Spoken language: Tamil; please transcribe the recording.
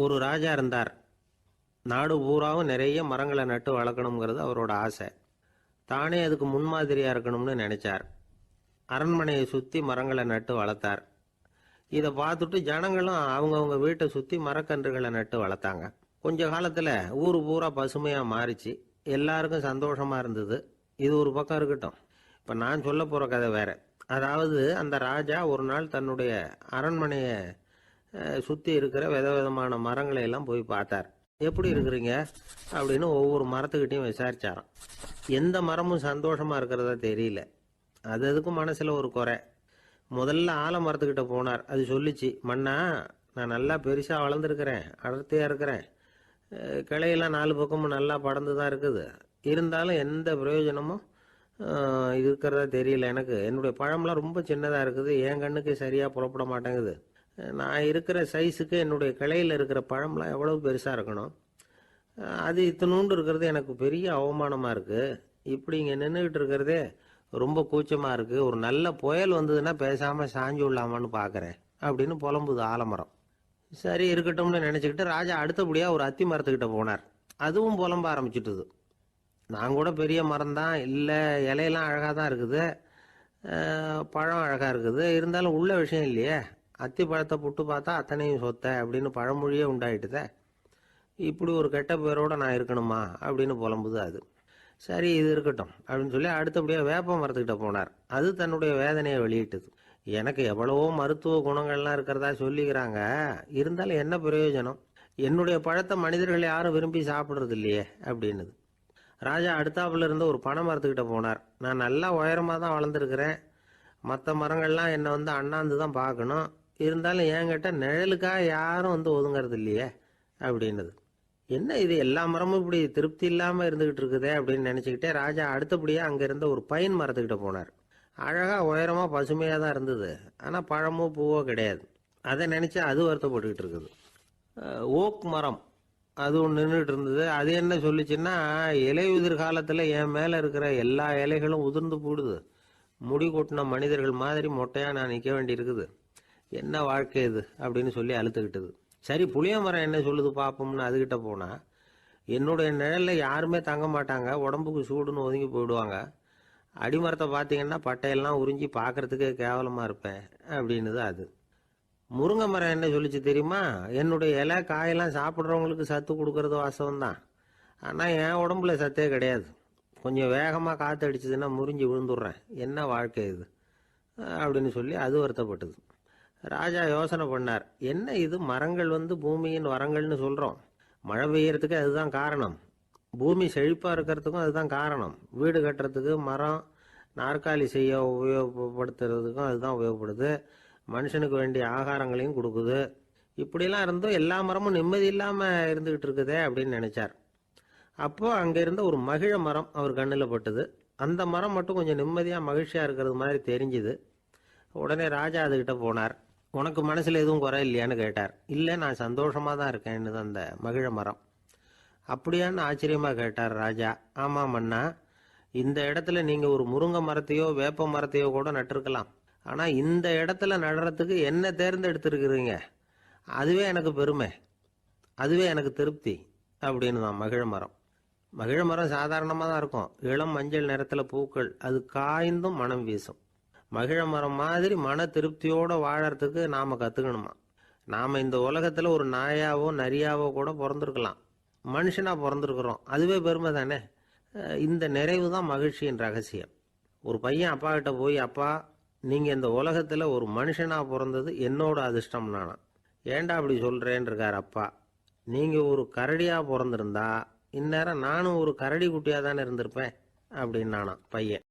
ஒரு ராஜா இருந்தார். நாடு பூராவும் நிறைய மரங்களை நட்டு வளர்க்கணுங்கிறது அவரோட ஆசை. தானே அதுக்கு முன்மாதிரியா இருக்கணும்னு நினைச்சார். அரண்மனையை சுத்தி மரங்களை நட்டு வளர்த்தார். இதை பார்த்துட்டு ஜனங்களும் அவங்கவுங்க வீட்டை சுத்தி மரக்கன்றுகளை நட்டு வளர்த்தாங்க. கொஞ்ச காலத்துல ஊரு பூரா பசுமையா மாறிச்சு. எல்லாருக்கும் சந்தோஷமா இருந்தது. இது ஒரு பக்கம் இருக்கட்டும். இப்ப நான் சொல்ல போற கதை வேற. அதாவது அந்த ராஜா ஒரு நாள் தன்னுடைய அரண்மனையை சுத்தி இருக்கிற விதவிதமான மரங்களை எல்லாம் போய் பார்த்தார். எப்படி இருக்கிறீங்க அப்படின்னு ஒவ்வொரு மரத்துக்கிட்டையும் விசாரிச்சாராம். எந்த மரமும் சந்தோஷமா இருக்கிறதா தெரியல. அதுக்கும் மனசுல ஒரு குறை. முதல்ல ஆலமரத்துக்கிட்ட போனார். அது சொல்லிச்சு, மண்ணா, நான் நல்லா பெருசா வளர்ந்துருக்கிறேன், அடர்த்தியா இருக்கிறேன், கிளையெல்லாம் 4 பக்கமும் நல்லா படர்ந்து தான் இருக்குது. இருந்தாலும் எந்த பிரயோஜனமும் இருக்கிறதா தெரியல எனக்கு. என்னுடைய பழம்லாம் ரொம்ப சின்னதாக இருக்குது. என் கண்ணுக்கு சரியாக புறப்பட மாட்டேங்குது. நான் இருக்கிற சைஸுக்கு என்னுடைய கிளையில் இருக்கிற பழம்லாம் எவ்வளவு பெருசாக இருக்கணும். அது இத்தினூண்டு இருக்கிறது எனக்கு பெரிய அவமானமாக இருக்குது. இப்படி இங்கே நின்றுக்கிட்டு இருக்கிறதே ரொம்ப கூச்சமாக இருக்குது. ஒரு நல்ல புயல் வந்ததுன்னா பேசாமல் சாஞ்சு விடலாமான்னு பார்க்குறேன் அப்படின்னு புலம்புது ஆலமரம். சரி இருக்கட்டும்னு நினச்சிக்கிட்டு ராஜா அடுத்தபடியாக ஒரு அத்தி மரத்துக்கிட்ட போனார். அதுவும் புலம்ப ஆரம்பிச்சுட்டுது. நான் கூட பெரிய மரம் தான், இல்லை இலையெல்லாம் அழகாக தான் இருக்குது, பழம் அழகாக இருக்குது, இருந்தாலும் உள்ள விஷயம் இல்லையே. அத்தி பழத்தை புட்டு பார்த்தா அத்தனையும் சொத்த அப்படின்னு பழமொழியே உண்டாயிட்டுதே. இப்படி ஒரு கெட்ட பேரோட நான் இருக்கணுமா அப்படின்னு புலம்புது அது. சரி இது இருக்கட்டும் அப்படின்னு சொல்லி அடுத்தபடியாக வேப்ப மரத்துக்கிட்ட போனார். அது தன்னுடைய வேதனையை வெளியிட்டது. எனக்கு எவ்வளவோ மருத்துவ குணங்கள்லாம் இருக்கிறதா சொல்லிக்கிறாங்க, இருந்தாலும் என்ன பிரயோஜனம்? என்னுடைய பழத்தை மனிதர்கள் யாரும் விரும்பி சாப்பிட்றது இல்லையே அப்படின்னுது. ராஜா அடுத்தாப்புல இருந்த ஒரு பனை மரத்துக்கிட்ட போனார். நான் நல்லா உயரமாக தான் வளர்ந்துருக்கிறேன், மற்ற மரங்கள்லாம் என்னை அண்ணாந்து தான் பார்க்கணும், இருந்தாலும் என்கிட்ட நிழலுக்காக யாரும் ஒதுங்கிறது இல்லையே அப்படின்னுது. என்ன இது, எல்லா மரமும் இப்படி திருப்தி இல்லாமல் இருந்துகிட்டு இருக்குதே அப்படின்னு நினச்சிக்கிட்டே ராஜா அடுத்தபடியாக அங்கே இருந்த ஒரு பைன் மரத்துக்கிட்ட போனார். அழகாக உயரமாக பசுமையாக தான் இருந்தது, ஆனால் பழமோ பூவோ கிடையாது. அதை நினச்சா அது வருத்தப்பட்டுக்கிட்டு இருக்குது. ஓக் மரம் அது ஒன்று நின்றுட்டு இருந்தது. அது என்ன சொல்லிச்சுன்னா, இலையுதிர் காலத்தில் என் மேலே இருக்கிற எல்லா இலைகளும் உதிர்ந்து போடுது, முடி கொட்டின மனிதர்கள் மாதிரி மொட்டையாக நான் நிற்க வேண்டி இருக்குது, என்ன வாழ்க்கை இது அப்படின்னு சொல்லி அழுத்துக்கிட்டது. சரி புளிய மரம் என்ன சொல்லுது பார்ப்போம்னு அதுகிட்ட போனால், என்னுடைய நிழலில் யாருமே தங்க மாட்டாங்க, உடம்புக்கு சூடுன்னு ஒதுங்கி போயிடுவாங்க, அடிமரத்தை பார்த்தீங்கன்னா பட்டையெல்லாம் உறிஞ்சி பார்க்கறதுக்கே கேவலமாக இருப்பேன் அப்படின்னுது அது. முருங்கை மரம் என்ன சொல்லிச்சு தெரியுமா, என்னுடைய இலை காயெல்லாம் சாப்பிட்றவங்களுக்கு சத்து கொடுக்கறது வாசம்தான், ஆனால் என் உடம்புல சத்தே கிடையாது, கொஞ்சம் வேகமாக காற்று அடிச்சதுன்னா முறிஞ்சி விழுந்துடுறேன், என்ன வாழ்க்கை இது அப்படின்னு சொல்லி அது வருத்தப்பட்டது. ராஜா யோசனை பண்ணார். என்ன இது, மரங்கள் பூமியின் வரங்கள்னு சொல்கிறோம், மழை பெய்யறதுக்கு அதுதான் காரணம், பூமி செழிப்பாக இருக்கிறதுக்கும் அதுதான் காரணம், வீடு கட்டுறதுக்கு மரம், நாற்காலி செய்ய உபயோகப்படுத்துறதுக்கும் அதுதான் உபயோகப்படுது, மனுஷனுக்கு வேண்டிய ஆகாரங்களையும் கொடுக்குது, இப்படிலாம் இருந்தும் எல்லா மரமும் நிம்மதி இல்லாமல் இருந்துகிட்டு இருக்குதே அப்படின்னு நினைச்சார். அப்போ அங்கே இருந்த ஒரு மகிழ மரம் அவர் கண்ணில் பட்டுது. அந்த மரம் மட்டும் கொஞ்சம் நிம்மதியாக மகிழ்ச்சியாக இருக்கிறது மாதிரி தெரிஞ்சுது. உடனே ராஜா அதுகிட்ட போனார். உனக்கு மனசில் எதுவும் குறை இல்லையான்னு கேட்டார். இல்லை, நான் சந்தோஷமாக தான் இருக்கேன்னு அந்த மகிழ மரம். அப்படியான்னு ஆச்சரியமாக கேட்டார் ராஜா. ஆமாம் மன்னா, இந்த இடத்துல நீங்கள் ஒரு முருங்கை மரத்தையோ வேப்ப மரத்தையோ கூட நட்டிருக்கலாம், ஆனால் இந்த இடத்துல நடுறதுக்கு என்ன தேர்ந்தெடுத்திருக்கிறீங்க, அதுவே எனக்கு பெருமை, அதுவே எனக்கு திருப்தி அப்படின்னு தான் மகிழ மரம். மகிழ மரம் சாதாரணமாக தான் இருக்கும், இளம் மஞ்சள் நிறத்தில் பூக்கள், அது காய்ந்தும் மனம் வீசும். மகிழ மரம் மாதிரி மன திருப்தியோடு வாழறதுக்கு நாம் கற்றுக்கணுமா. நாம் இந்த உலகத்தில் ஒரு நாயாவோ நரியாவோ கூட பிறந்திருக்கலாம், மனுஷனாக பிறந்திருக்கிறோம், அதுவே பெருமை தானே. இந்த நிறைவு தான் மகிழ்ச்சியின் ரகசியம். ஒரு பையன் அப்பா கிட்ட போய், அப்பா நீங்கள் இந்த உலகத்தில் ஒரு மனுஷனாக பிறந்தது என்னோட அதிர்ஷ்டம் நானா. ஏண்டா அப்படி சொல்கிறேன்னு இருக்கார் அப்பா. நீங்கள் ஒரு கரடியாக பிறந்திருந்தா இந்நேரம் நானும் ஒரு கரடி குட்டியாக தானே இருந்திருப்பேன் அப்படின்னு நானா பையன்.